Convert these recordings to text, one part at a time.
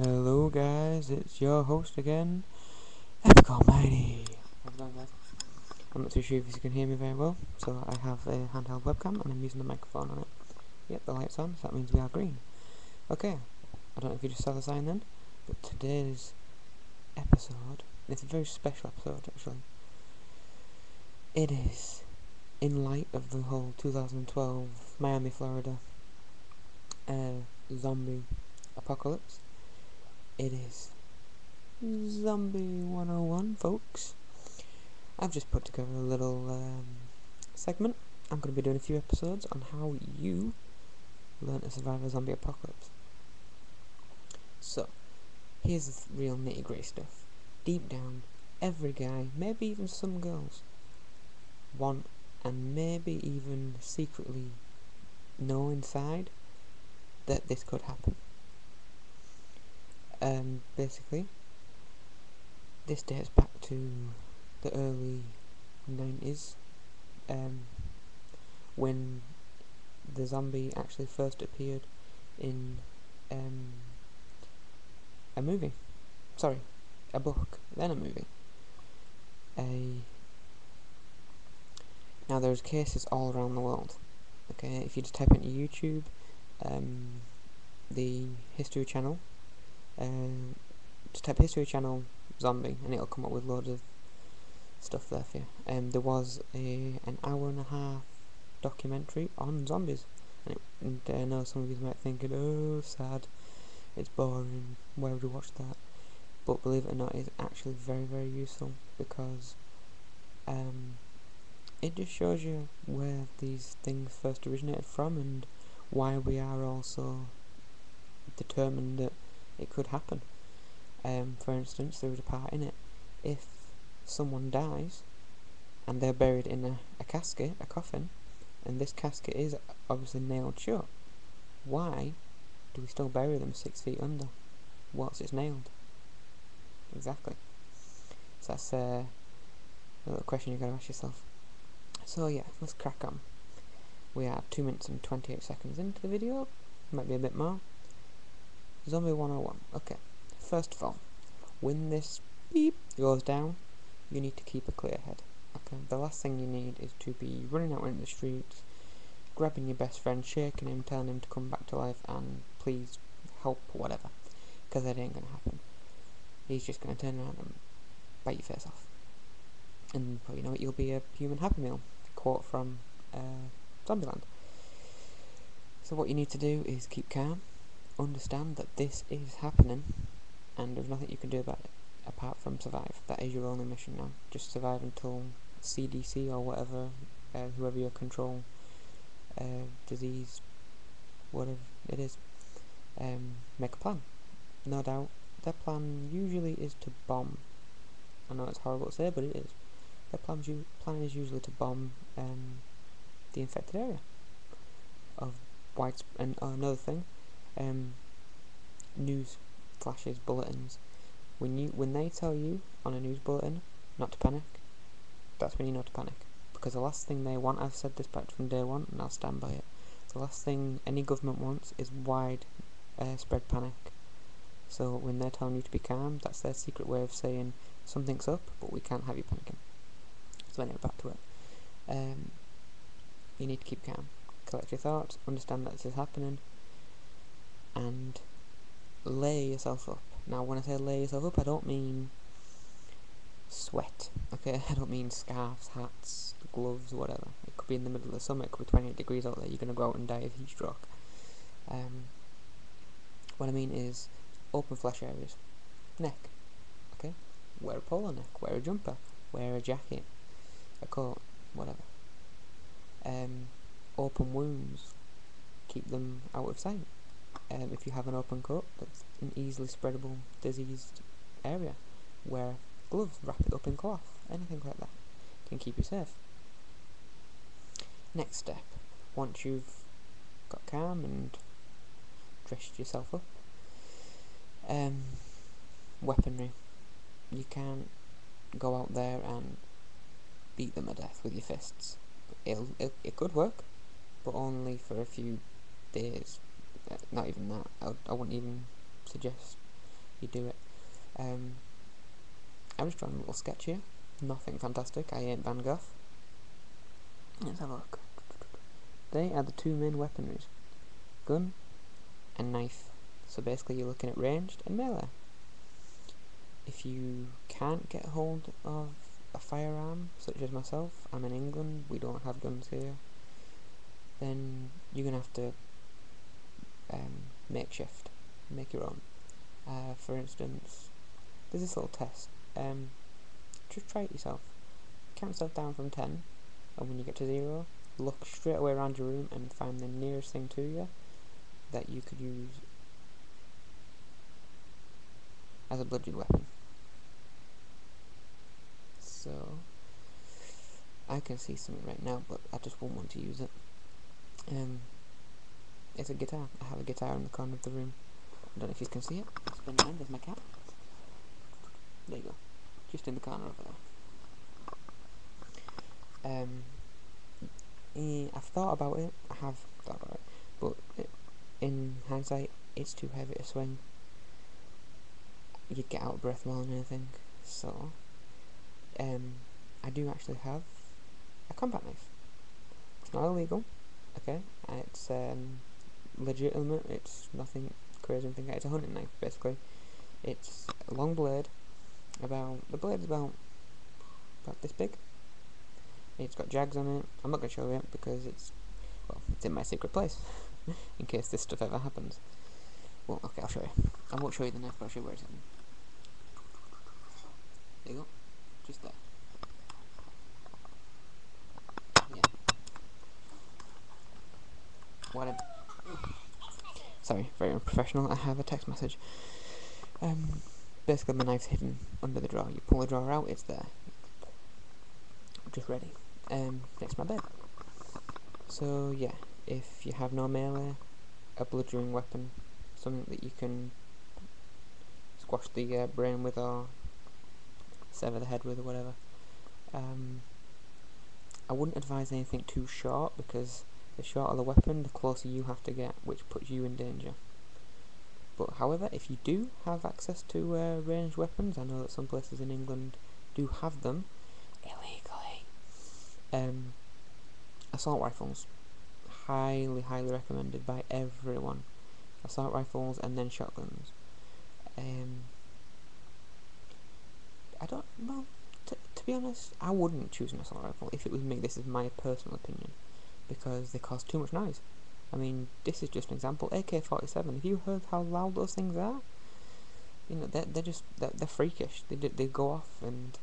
Hello guys, it's your host again, epicalmighty. How's it going, guys? I'm not too sure if you can hear me very well, so I have a handheld webcam and I'm using the microphone on it. Yep, the light's on, so that means we are green. Okay, I don't know if you just saw the sign then, but today's episode, it's a very special episode actually. It is in light of the whole 2012 Miami, Florida zombie apocalypse. It is Zombie 101, folks. I've just put together a little segment. I'm going to be doing a few episodes on how you learn to survive a zombie apocalypse. So, here's the real nitty-gritty stuff. Deep down, every guy, maybe even some girls, want and maybe even secretly know inside that this could happen. Basically, this dates back to the early 90s, when the zombie actually first appeared in a movie. Sorry, a book, then a movie. Now there's cases all around the world. Okay, if you just type into YouTube, the History Channel, just type History Channel zombie, and it'll come up with loads of stuff there for you. There was an hour and a half documentary on zombies, and I know some of you might think, oh, sad, it's boring, why would you watch that? But believe it or not, it's actually very, very useful, because it just shows you where these things first originated from and why we are also determined that it could happen. For instance, there was a part in it, if someone dies and they're buried in a casket, a coffin, and this casket is obviously nailed shut, why do we still bury them 6 feet under whilst it's nailed? Exactly. So that's a little question you've got to ask yourself. So yeah, let's crack on. We are 2 minutes and 28 seconds into the video, might be a bit more. Zombie 101. Okay, first of all, when this beep goes down, you need to keep a clear head. Okay, the last thing you need is to be running out into the streets, grabbing your best friend, shaking him, telling him to come back to life and please help, whatever, because that ain't going to happen. He's just going to turn around and bite your face off, and before you know it, you'll be a human Happy Meal, quote from Zombieland. So what you need to do is keep calm, understand that this is happening, and there's nothing you can do about it apart from survive. That is your only mission now. Just survive until CDC or whatever, whoever your control disease, whatever it is, make a plan. No doubt, their plan usually is to bomb. I know it's horrible to say, but it is. Their plan is usually to bomb the infected area of white. And another thing, news flashes, bulletins. When they tell you on a news bulletin not to panic, that's when you know to panic. Because the last thing they want, I've said this back from day one, and I'll stand by it. The last thing any government wants is wide spread panic. So when they're telling you to be calm, that's their secret way of saying something's up, but we can't have you panicking. So anyway, back to it. You need to keep calm, collect your thoughts, understand that this is happening, and lay yourself up. Now, when I say lay yourself up, I don't mean sweat, okay? I don't mean scarves, hats, gloves, whatever. It could be in the middle of the summer, it could be 28 degrees out there, you're going to go out and die of heat stroke. What I mean is open flesh areas. Neck, okay? Wear a polo neck, wear a jumper, wear a jacket, a coat, whatever. Open wounds, keep them out of sight. If you have an open cut, that's an easily spreadable diseased area, wear gloves, wrap it up in cloth, anything like that can keep you safe. Next step, once you've got calm and dressed yourself up, weaponry. You can't go out there and beat them to death with your fists. It could work, but only for a few days. Not even that. I wouldn't even suggest you do it. I'm just drawing a little sketch here. Nothing fantastic. I ain't Van Gogh. Let's have a look. They are the two main weaponries: gun and knife. So basically, you're looking at ranged and melee. If you can't get hold of a firearm, such as myself, I'm in England, we don't have guns here, then you're going to have to makeshift, make your own. For instance, there's this little test. Just try it yourself. Count yourself down from 10, and when you get to 0, look straight away around your room and find the nearest thing to you that you could use as a bludgeon weapon. So, I can see something right now, but I just won't want to use it. It's a guitar. I have a guitar in the corner of the room. I don't know if you can see it. Spin around, there's my cat. There you go. Just in the corner over there. I've thought about it. I have thought about it. But in hindsight, it's too heavy to swing. You'd get out of breath more than anything. So, I do actually have a combat knife. It's not illegal, okay? It's legitimate. It's nothing crazy. It's a hunting knife, basically. It's a long blade. The blade's about this big. It's got jags on it. I'm not going to show you because it's in my secret place, in case this stuff ever happens. Well, okay, I'll show you. I won't show you the knife, but I'll show you where it's in. There you go. Just there. Yeah. Whatever. Sorry, very unprofessional. I have a text message. Basically my knife's hidden under the drawer. You pull the drawer out, it's there. Just ready. Next to my bed. So yeah, if you have no melee, a bludgeoning weapon, something that you can squash the brain with or sever the head with or whatever. I wouldn't advise anything too short, because the shorter the weapon, the closer you have to get, which puts you in danger. But however, if you do have access to ranged weapons, I know that some places in England do have them illegally. Assault rifles, highly recommended by everyone. Assault rifles and then shotguns. I don't know. To be honest, I wouldn't choose an assault rifle if it was me. This is my personal opinion, because they cause too much noise. I mean, this is just an example. AK-47. Have you heard how loud those things are? You know, they're freakish. They go off and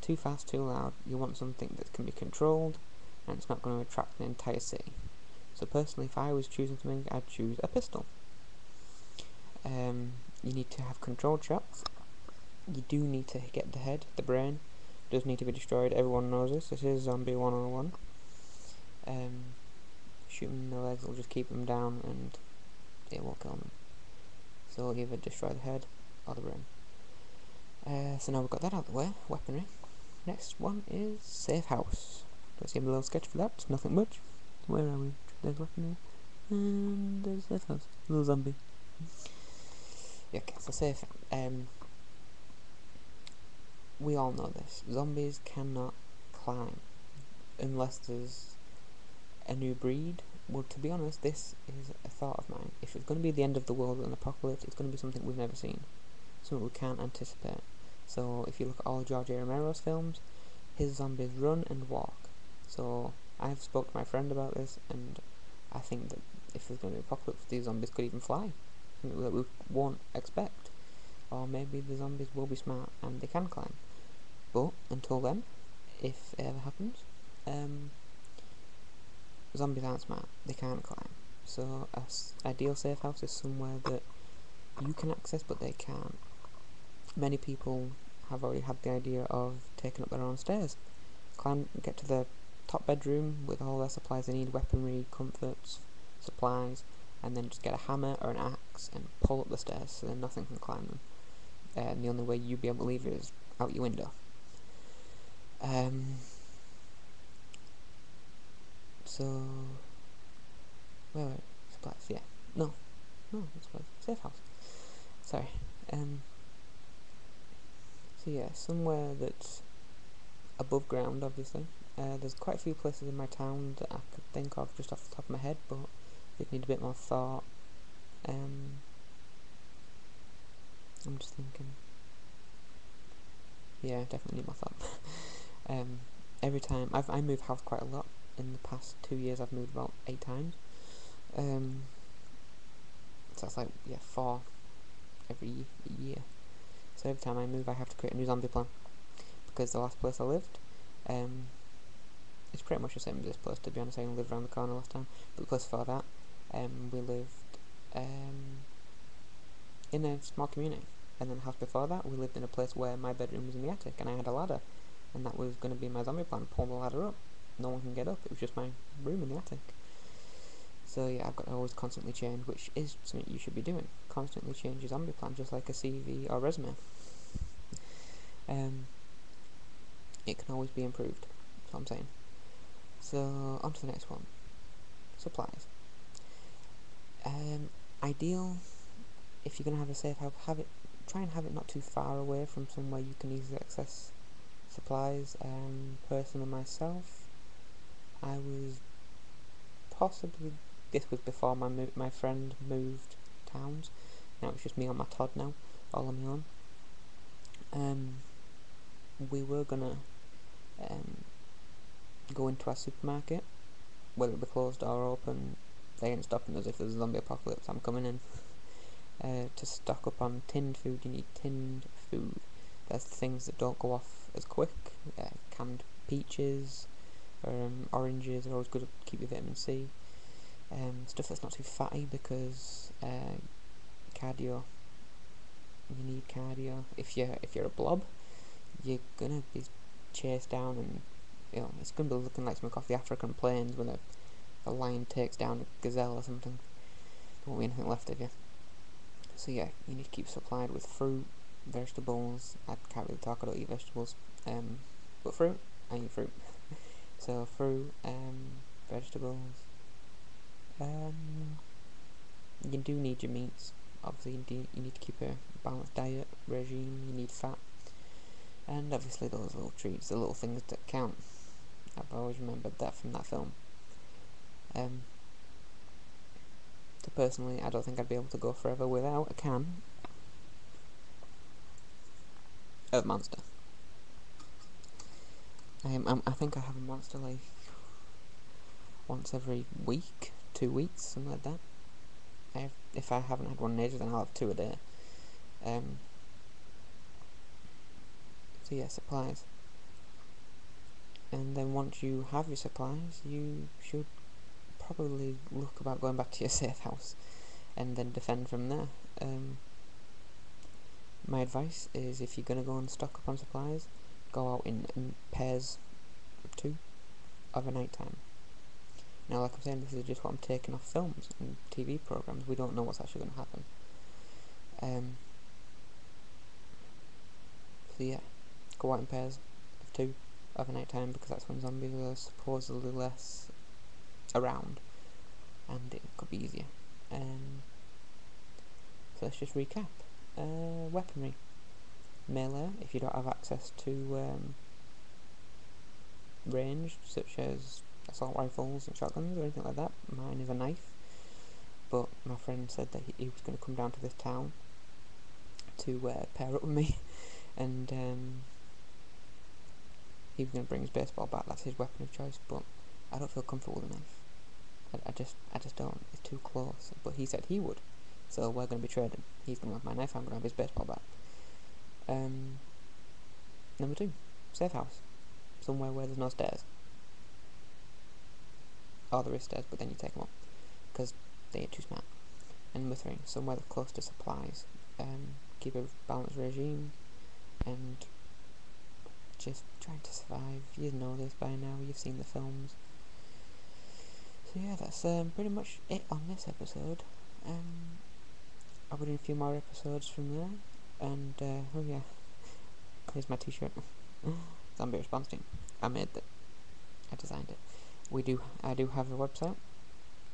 too fast, too loud. You want something that can be controlled, and it's not going to attract an entire city. So personally, if I was choosing something, I'd choose a pistol. You need to have controlled shots. You do need to get the head, the brain does need to be destroyed. Everyone knows this. This is Zombie 101. Shooting in the legs will just keep them down and it won't kill them. So either destroy the head or the brain. So now we've got that out of the way, weaponry. Next one is safe house. Let's give a little sketch for that. It's nothing much. Where are we? There's weaponry. And there's safe house. Little zombie. Yeah, okay, so safe. We all know this. Zombies cannot climb unless there's a new breed. Well, to be honest, this is a thought of mine. If it's going to be the end of the world with an apocalypse, it's going to be something we've never seen, something we can't anticipate. So if you look at all George A. Romero's films, his zombies run and walk. So I've spoke to my friend about this, and I think that if there's going to be an apocalypse, these zombies could even fly, something that we won't expect. Or maybe the zombies will be smart and they can climb. But until then, if it ever happens, zombies aren't smart, they can't climb. So an ideal safe house is somewhere that you can access but they can't. Many people have already had the idea of taking up their own stairs. Get to the top bedroom with all their supplies they need, weaponry, comforts, supplies, and then just get a hammer or an axe and pull up the stairs so then nothing can climb them. And the only way you'd be able to leave is out your window. So, wait, supplies, yeah. No, it's supplies. Safe house. Sorry. So yeah, somewhere that's above ground, obviously. There's quite a few places in my town that I could think of just off the top of my head, but they'd need a bit more thought. I'm just thinking. Yeah, definitely need more thought. Every time I move house quite a lot. In the past 2 years, I've moved about 8 times. So that's like 4 every year. So every time I move, I have to create a new zombie plan, because the last place I lived, it's pretty much the same as this place, to be honest. I only lived around the corner last time, but the place before that, we lived in a small community, and then the house before that, we lived in a place where my bedroom was in the attic, and I had a ladder, and that was going to be my zombie plan: pull the ladder up. No one can get up. It was just my room in the attic. So yeah, I've got to always constantly change, which is something you should be doing. Constantly change your zombie plan, just like a CV or resume. It can always be improved. That's what I'm saying. So on to the next one. Supplies. Ideal, if you're gonna have a safe house, try and have it not too far away from somewhere you can easily access supplies. Personally, myself, I was possibly, this was before my friend moved towns. Now it's just me on my Todd now, all on my own. We were gonna go into our supermarket, whether it be closed or open. They ain't stopping us. If there's a zombie apocalypse, I'm coming in. To stock up on tinned food, you need tinned food. There's things that don't go off as quick. Canned peaches or oranges are always good to keep your vitamin C. Stuff that's not too fatty, because cardio. You need cardio. If you're a blob, you're gonna be chased down, and it's gonna be looking like something off the African plains when a lion takes down a gazelle or something. There won't be anything left of you. So yeah, you need to keep supplied with fruit, vegetables. I can't really talk, I don't eat vegetables. But fruit, I eat fruit. So fruit, vegetables. You do need your meats. Obviously, you need to keep a balanced diet regime. You need fat, and obviously those little treats, the little things that count. I've always remembered that from that film. So personally, I don't think I'd be able to go forever without a can of Monster. I think I have a Monster like once every week, 2 weeks, something like that. If I haven't had one in ages, then I'll have 2 a day. So yeah, supplies. And then once you have your supplies, you should probably look about going back to your safe house and then defend from there. My advice is, if you're going to go and stock up on supplies, go out in pairs of 2 of a night time. Now, like I'm saying, this is just what I'm taking off films and TV programs. We don't know what's actually going to happen. So yeah, go out in pairs of 2 of a night time, because that's when zombies are supposedly less around, and it could be easier. So let's just recap. Weaponry. Melee, if you don't have access to range, such as assault rifles and shotguns or anything like that. Mine is a knife, but my friend said that he was going to come down to this town to pair up with me, and he was going to bring his baseball bat. That's his weapon of choice, but I don't feel comfortable with a knife. I just don't. It's too close. But he said he would, so we're going to be trading. He's going to have my knife, I'm going to have his baseball bat. Number 2, safe house. Somewhere where there's no stairs. Or there is stairs, but then you take them up, because they ain't too smart. And number 3, somewhere that's close to supplies. Keep a balanced regime, and just trying to survive. You know this by now, you've seen the films. So yeah, that's pretty much it on this episode. I'll be doing a few more episodes from there, and oh yeah, here's my t-shirt. Zombie response team. I made that. I designed it. I do have a website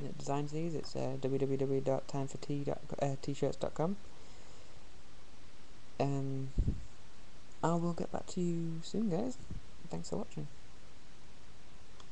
that designs these. It's www.timefortshirts.com. I will get back to you soon, guys. Thanks for watching.